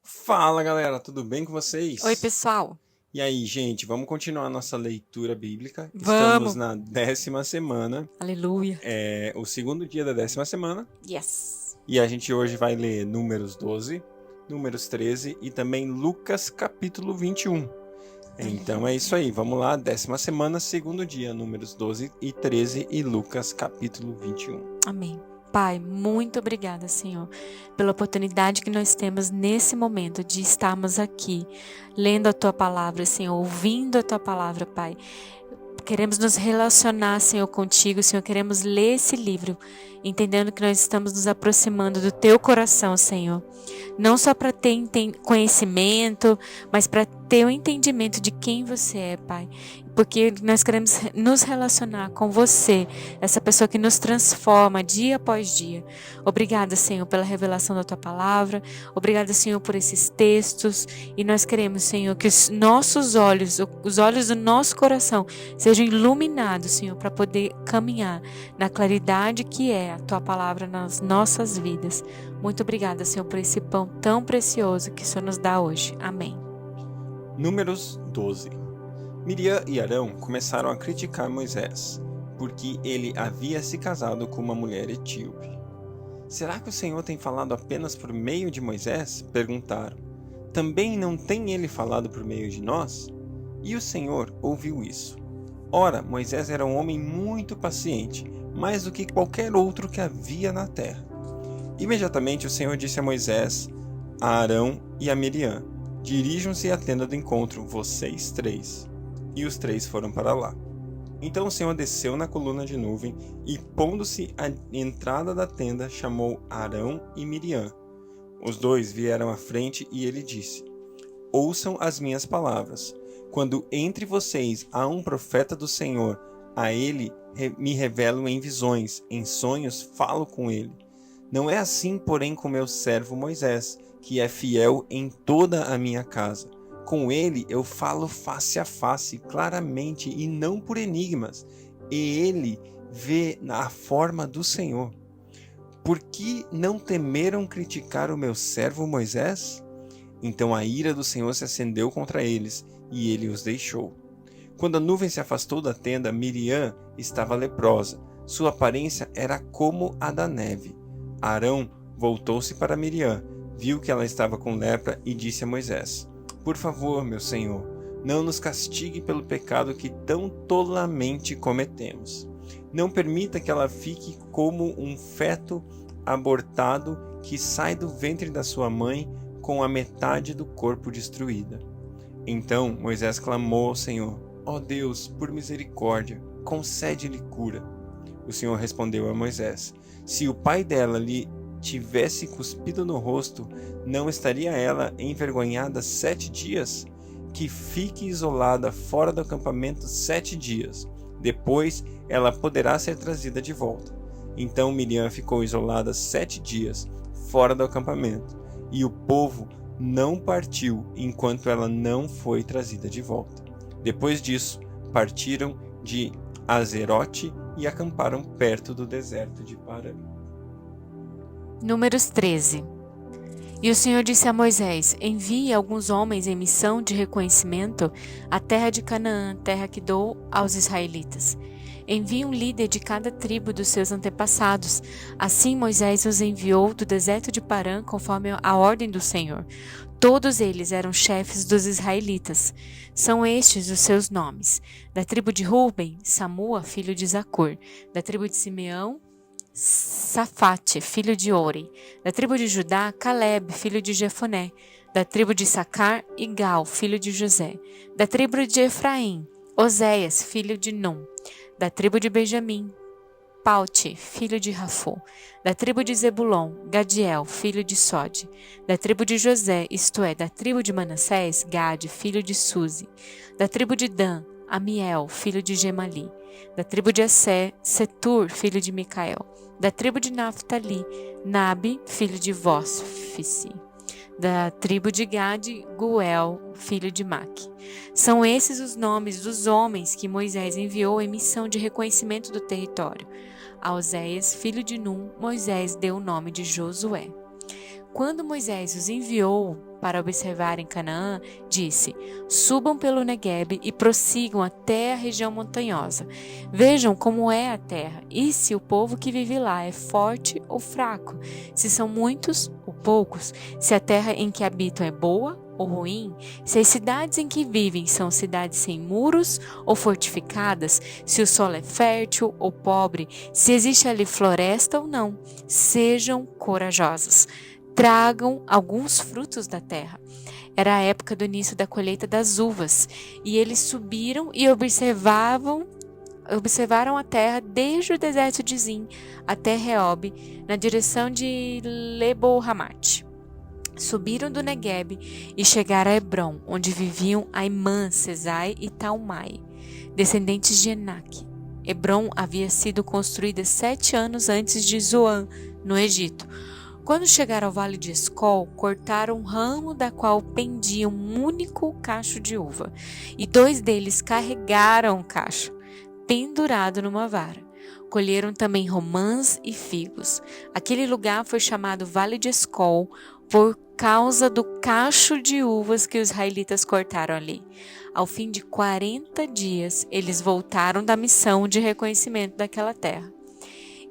Fala galera, tudo bem com Oi, vocês? pessoal. E aí, gente, vamos continuar nossa leitura bíblica. Estamos Vamos. na 10ª semana, Aleluia. o segundo dia da 10ª semana, Yes. e a gente hoje vai ler Números 12, Números 13 e também Lucas capítulo 21. Então é isso aí, vamos lá, 10ª semana, segundo dia, Números 12 e 13 e Lucas capítulo 21. Amém. Pai, muito obrigada, Senhor, pela oportunidade que nós temos nesse momento de estarmos aqui, lendo a Tua palavra, Senhor, ouvindo a Tua palavra, Pai. Queremos nos relacionar, Senhor, contigo, Senhor. Queremos ler esse livro, entendendo que nós estamos nos aproximando do Teu coração, Senhor. Não só para ter conhecimento, mas para ter o entendimento de quem você é, Pai. Porque nós queremos nos relacionar com você, essa pessoa que nos transforma dia após dia. Obrigada, Senhor, pela revelação da Tua palavra. Obrigada, Senhor, por esses textos. E nós queremos, Senhor, que os nossos olhos, os olhos do nosso coração, sejam iluminados, Senhor, para poder caminhar na claridade que é a Tua palavra nas nossas vidas. Muito obrigada, Senhor, por esse pão tão precioso que o Senhor nos dá hoje. Amém. Números 12. Miriam e Arão começaram a criticar Moisés, porque ele havia se casado com uma mulher etíope. Será que o Senhor tem falado apenas por meio de Moisés? Perguntaram. Também não tem ele falado por meio de nós? E o Senhor ouviu isso. Ora, Moisés era um homem muito paciente, mais do que qualquer outro que havia na terra. Imediatamente o Senhor disse a Moisés, a Arão e a Miriam: dirijam-se à tenda do encontro, vocês três. E os três foram para lá. Então o Senhor desceu na coluna de nuvem e, pondo-se à entrada da tenda, chamou Arão e Miriam. Os dois vieram à frente e ele disse: ouçam as minhas palavras. Quando entre vocês há um profeta do Senhor, a ele me revelo em visões, em sonhos falo com ele. Não é assim, porém, com meu servo Moisés, que é fiel em toda a minha casa. Com ele eu falo face a face, claramente, e não por enigmas, e ele vê na forma do Senhor. Por que não temeram criticar o meu servo Moisés? Então a ira do Senhor se acendeu contra eles, e ele os deixou. Quando a nuvem se afastou da tenda, Miriam estava leprosa. Sua aparência era como a da neve. Arão voltou-se para Miriam, viu que ela estava com lepra e disse a Moisés: por favor, meu senhor, não nos castigue pelo pecado que tão tolamente cometemos. Não permita que ela fique como um feto abortado que sai do ventre da sua mãe com a metade do corpo destruída. Então Moisés clamou ao Senhor: ó Deus, por misericórdia, concede-lhe cura. O Senhor respondeu a Moisés: se o pai dela lhe tivesse cuspido no rosto, não estaria ela envergonhada 7 dias? Que fique isolada fora do acampamento 7 dias. Depois ela poderá ser trazida de volta. Então Miriam ficou isolada 7 dias fora do acampamento, e o povo não partiu enquanto ela não foi trazida de volta. Depois disso, partiram de Azerote e acamparam perto do deserto de Parã. Números 13. E o Senhor disse a Moisés: envie alguns homens em missão de reconhecimento à terra de Canaã, terra que dou aos israelitas. Envie um líder de cada tribo dos seus antepassados. Assim Moisés os enviou do deserto de Parã, conforme a ordem do Senhor. Todos eles eram chefes dos israelitas. São estes os seus nomes: da tribo de Ruben, Samua, filho de Zacur; da tribo de Simeão, Safate, filho de Ori; da tribo de Judá, Caleb, filho de Jefoné; da tribo de Sacar, Igal, filho de José; da tribo de Efraim, Oséias, filho de Num; da tribo de Benjamim, Paute, filho de Rafô; da tribo de Zebulon, Gadiel, filho de Sode; da tribo de José, isto é, da tribo de Manassés, Gade, filho de Suzi; da tribo de Dan, Amiel, filho de Gemali; da tribo de Assé, Setur, filho de Micael; da tribo de Naphtali, Nabe, filho de Vosfici; da tribo de Gade, Guel, filho de Maque. São esses os nomes dos homens que Moisés enviou em missão de reconhecimento do território. A Oséias, filho de Num, Moisés deu o nome de Josué. quando Moisés os enviou para observarem Canaã, disse: subam pelo Neguebe e prossigam até a região montanhosa. Vejam como é a terra e se o povo que vive lá é forte ou fraco, se são muitos ou poucos, se a terra em que habitam é boa ou ruim, se as cidades em que vivem são cidades sem muros ou fortificadas, se o solo é fértil ou pobre, se existe ali floresta ou não. Sejam corajosos. Tragam alguns frutos da terra. Era a época do início da colheita das uvas, e eles subiram e observaram a terra desde o deserto de Zin até Reob, na direção de Lebo-Hamat. Subiram do Neguebe e chegaram a Hebron, onde viviam Aimã, Sesai e Talmai, descendentes de Enaque. Hebron havia sido construída 7 anos antes de Zoan, no Egito. Quando chegaram ao vale de Escol, cortaram um ramo da qual pendia um único cacho de uva, e 2 deles carregaram o cacho, pendurado numa vara. Colheram também romãs e figos. Aquele lugar foi chamado Vale de Escol por causa do cacho de uvas que os israelitas cortaram ali. Ao fim de 40 dias, eles voltaram da missão de reconhecimento daquela terra.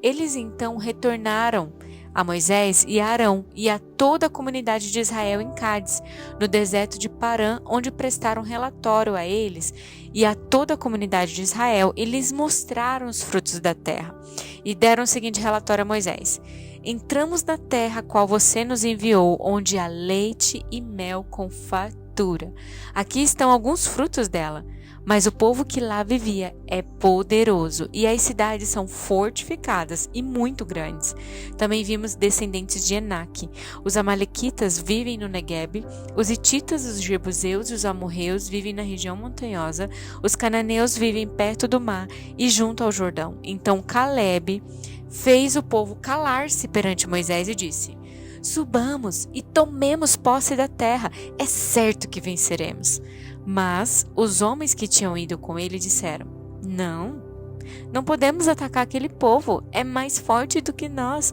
Eles então retornaram a Moisés e a Arão e a toda a comunidade de Israel em Cádiz, no deserto de Parã, onde prestaram relatório a eles e a toda a comunidade de Israel, e lhes mostraram os frutos da terra. E deram o seguinte relatório a Moisés: entramos na terra a qual você nos enviou, onde há leite e mel com fartura. Aqui estão alguns frutos dela. Mas o povo que lá vivia é poderoso, e as cidades são fortificadas e muito grandes. Também vimos descendentes de Enaque. Os amalequitas vivem no Neguebe, os hititas, os jebuseus e os amorreus vivem na região montanhosa, os cananeus vivem perto do mar e junto ao Jordão. Então Calebe fez o povo calar-se perante Moisés e disse: subamos e tomemos posse da terra, é certo que venceremos. Mas os homens que tinham ido com ele disseram: não podemos atacar aquele povo, é mais forte do que nós.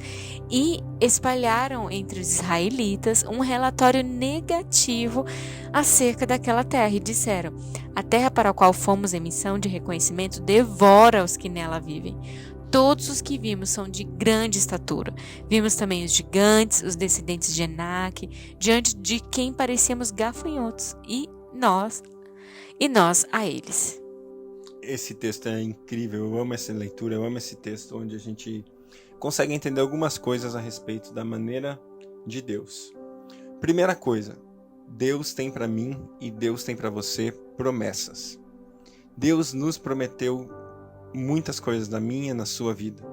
E espalharam entre os israelitas um relatório negativo acerca daquela terra e disseram: a terra para a qual fomos em missão de reconhecimento devora os que nela vivem. Todos os que vimos são de grande estatura. Vimos também os gigantes, os descendentes de Enaque, diante de quem parecíamos gafanhotos, e nós a eles. Esse texto é incrível, eu amo essa leitura, eu amo esse texto onde a gente consegue entender algumas coisas a respeito da maneira de Deus. Primeira coisa, Deus tem para mim e Deus tem para você promessas. Deus nos prometeu muitas coisas na minha, na sua vida.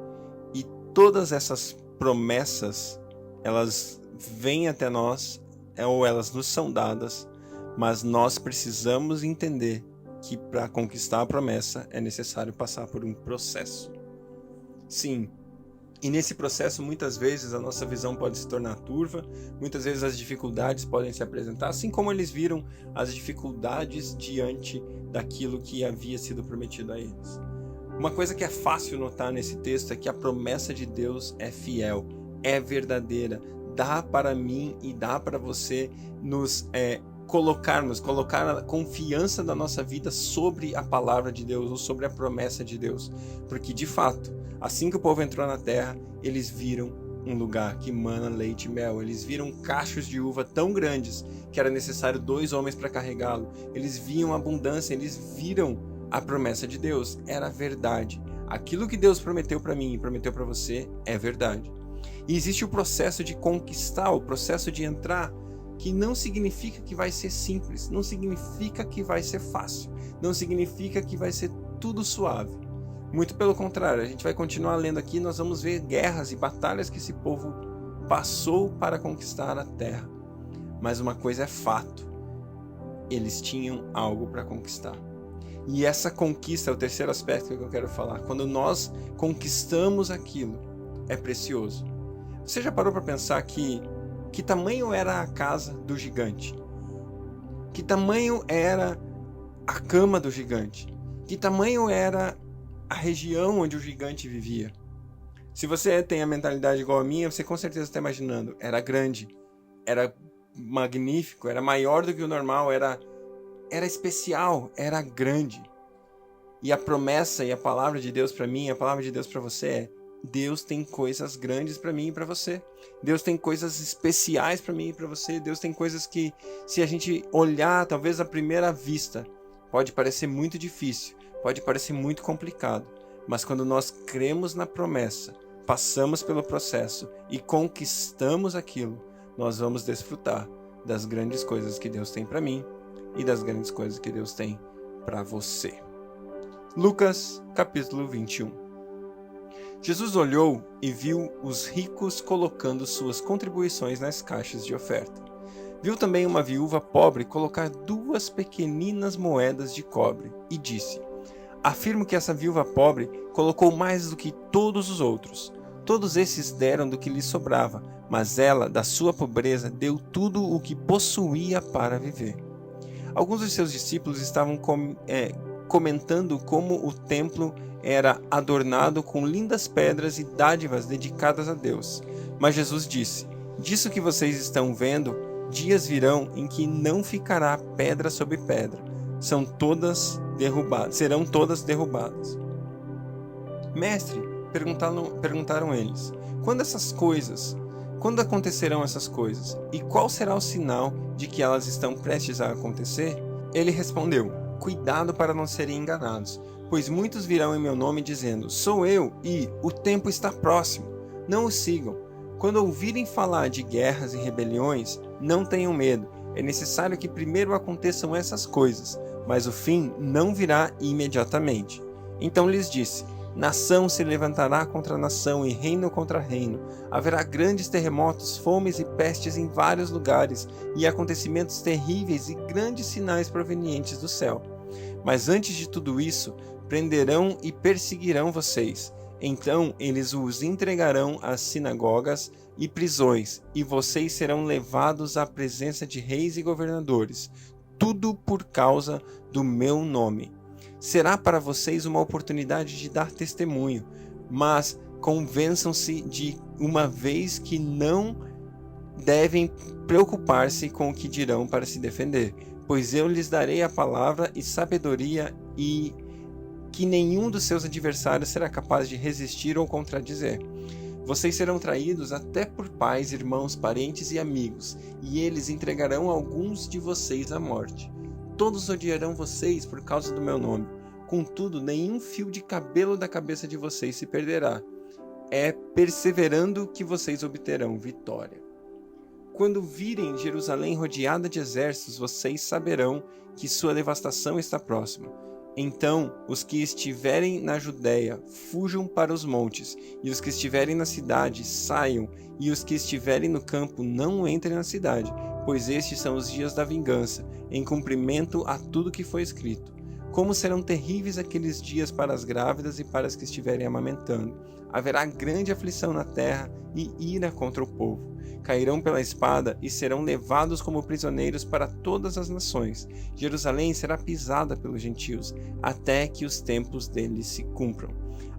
E todas essas promessas, elas vêm até nós, ou elas nos são dadas, mas nós precisamos entender que para conquistar a promessa é necessário passar por um processo. Sim, e nesse processo muitas vezes a nossa visão pode se tornar turva, muitas vezes as dificuldades podem se apresentar, assim como eles viram as dificuldades diante daquilo que havia sido prometido a eles. Uma coisa que é fácil notar nesse texto é que a promessa de Deus é fiel, é verdadeira, dá para mim e dá para você nos colocar a confiança da nossa vida sobre a palavra de Deus ou sobre a promessa de Deus, porque de fato, assim que o povo entrou na terra, eles viram um lugar que mana leite e mel, eles viram cachos de uva tão grandes que era necessário 2 homens para carregá-lo, eles viam abundância, eles viram a promessa de Deus, era verdade. Aquilo que Deus prometeu para mim e prometeu para você é verdade. E existe o processo de conquistar, o processo de entrar, que não significa que vai ser simples, não significa que vai ser fácil, não significa que vai ser tudo suave. Muito pelo contrário, a gente vai continuar lendo aqui, nós vamos ver guerras e batalhas que esse povo passou para conquistar a terra. Mas uma coisa é fato, eles tinham algo para conquistar. E essa conquista é o terceiro aspecto que eu quero falar. Quando nós conquistamos aquilo, é precioso. Você já parou para pensar que tamanho era a casa do gigante? Que tamanho era a cama do gigante? Que tamanho era a região onde o gigante vivia? Se você tem a mentalidade igual a minha, você com certeza está imaginando, era grande. era magnífico, era maior do que o normal, era especial, era grande. E a promessa e a palavra de Deus para mim, a palavra de Deus para você é: Deus tem coisas grandes para mim e para você. Deus tem coisas especiais para mim e para você. Deus tem coisas que, se a gente olhar, talvez à primeira vista, pode parecer muito difícil, pode parecer muito complicado. Mas quando nós cremos na promessa, passamos pelo processo e conquistamos aquilo, nós vamos desfrutar das grandes coisas que Deus tem para mim e das grandes coisas que Deus tem para você. Lucas, capítulo 21. Jesus olhou e viu os ricos colocando suas contribuições nas caixas de oferta. Viu também uma viúva pobre colocar 2 pequeninas moedas de cobre e disse: afirmo que essa viúva pobre colocou mais do que todos os outros. Todos esses deram do que lhes sobrava, mas ela, da sua pobreza, deu tudo o que possuía para viver. Alguns dos seus discípulos estavam comentando como o templo era adornado com lindas pedras e dádivas dedicadas a Deus. Mas Jesus disse: disso que vocês estão vendo, dias virão em que não ficará pedra sobre pedra. Serão todas derrubadas. Mestre, perguntaram eles, quando acontecerão essas coisas? E qual será o sinal de que elas estão prestes a acontecer? Ele respondeu: cuidado para não serem enganados, pois muitos virão em meu nome dizendo: sou eu, e o tempo está próximo. Não os sigam. Quando ouvirem falar de guerras e rebeliões, não tenham medo. É necessário que primeiro aconteçam essas coisas, mas o fim não virá imediatamente. Então lhes disse: nação se levantará contra nação e reino contra reino. Haverá grandes terremotos, fomes e pestes em vários lugares, e acontecimentos terríveis e grandes sinais provenientes do céu. Mas antes de tudo isso, prenderão e perseguirão vocês. Então eles os entregarão às sinagogas e prisões, e vocês serão levados à presença de reis e governadores, tudo por causa do meu nome. Será para vocês uma oportunidade de dar testemunho, mas convençam-se de uma vez que não devem preocupar-se com o que dirão para se defender, pois eu lhes darei a palavra e sabedoria e que nenhum dos seus adversários será capaz de resistir ou contradizer. Vocês serão traídos até por pais, irmãos, parentes e amigos, e eles entregarão alguns de vocês à morte. Todos odiarão vocês por causa do meu nome. Contudo, nenhum fio de cabelo da cabeça de vocês se perderá. É perseverando que vocês obterão vitória. Quando virem Jerusalém rodeada de exércitos, vocês saberão que sua devastação está próxima. Então, os que estiverem na Judéia, fujam para os montes, e os que estiverem na cidade, saiam, e os que estiverem no campo, não entrem na cidade, pois estes são os dias da vingança, em cumprimento a tudo que foi escrito. Como serão terríveis aqueles dias para as grávidas e para as que estiverem amamentando. Haverá grande aflição na terra e ira contra o povo. Cairão pela espada e serão levados como prisioneiros para todas as nações. Jerusalém será pisada pelos gentios, até que os tempos deles se cumpram.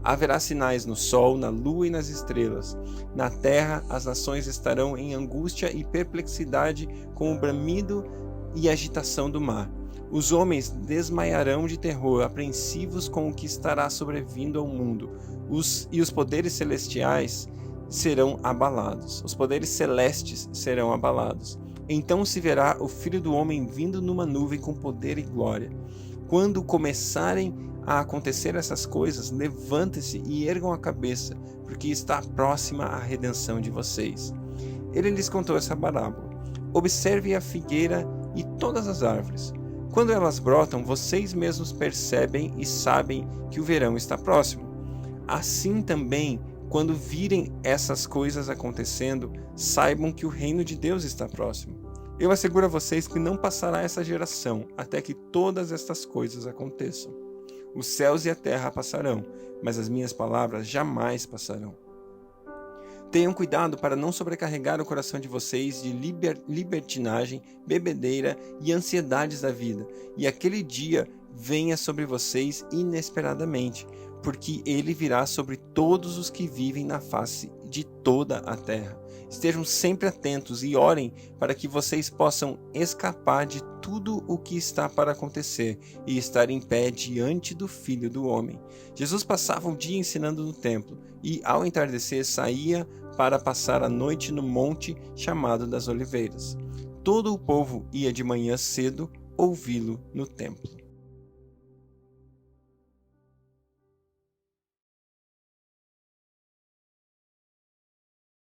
Haverá sinais no sol, na lua e nas estrelas. Na terra as nações estarão em angústia e perplexidade com o bramido e agitação do mar. Os homens desmaiarão de terror, apreensivos com o que estará sobrevindo ao mundo. Os poderes celestiais serão abalados. Os poderes celestes serão abalados. Então se verá o Filho do Homem vindo numa nuvem com poder e glória. Quando começarem a acontecer essas coisas, levantem-se e ergam a cabeça, porque está próxima a redenção de vocês. Ele lhes contou essa parábola. Observe a figueira e todas as árvores. Quando elas brotam, vocês mesmos percebem e sabem que o verão está próximo. Assim também, quando virem essas coisas acontecendo, saibam que o reino de Deus está próximo. Eu asseguro a vocês que não passará essa geração até que todas estas coisas aconteçam. Os céus e a terra passarão, mas as minhas palavras jamais passarão. Tenham cuidado para não sobrecarregar o coração de vocês de libertinagem, bebedeira e ansiedades da vida, e aquele dia venha sobre vocês inesperadamente, porque ele virá sobre todos os que vivem na face de toda a terra. Estejam sempre atentos e orem para que vocês possam escapar de tudo o que está para acontecer e estar em pé diante do Filho do Homem. Jesus passava o dia ensinando no templo e, ao entardecer, saía para passar a noite no monte chamado das Oliveiras. Todo o povo ia de manhã cedo ouvi-lo no templo.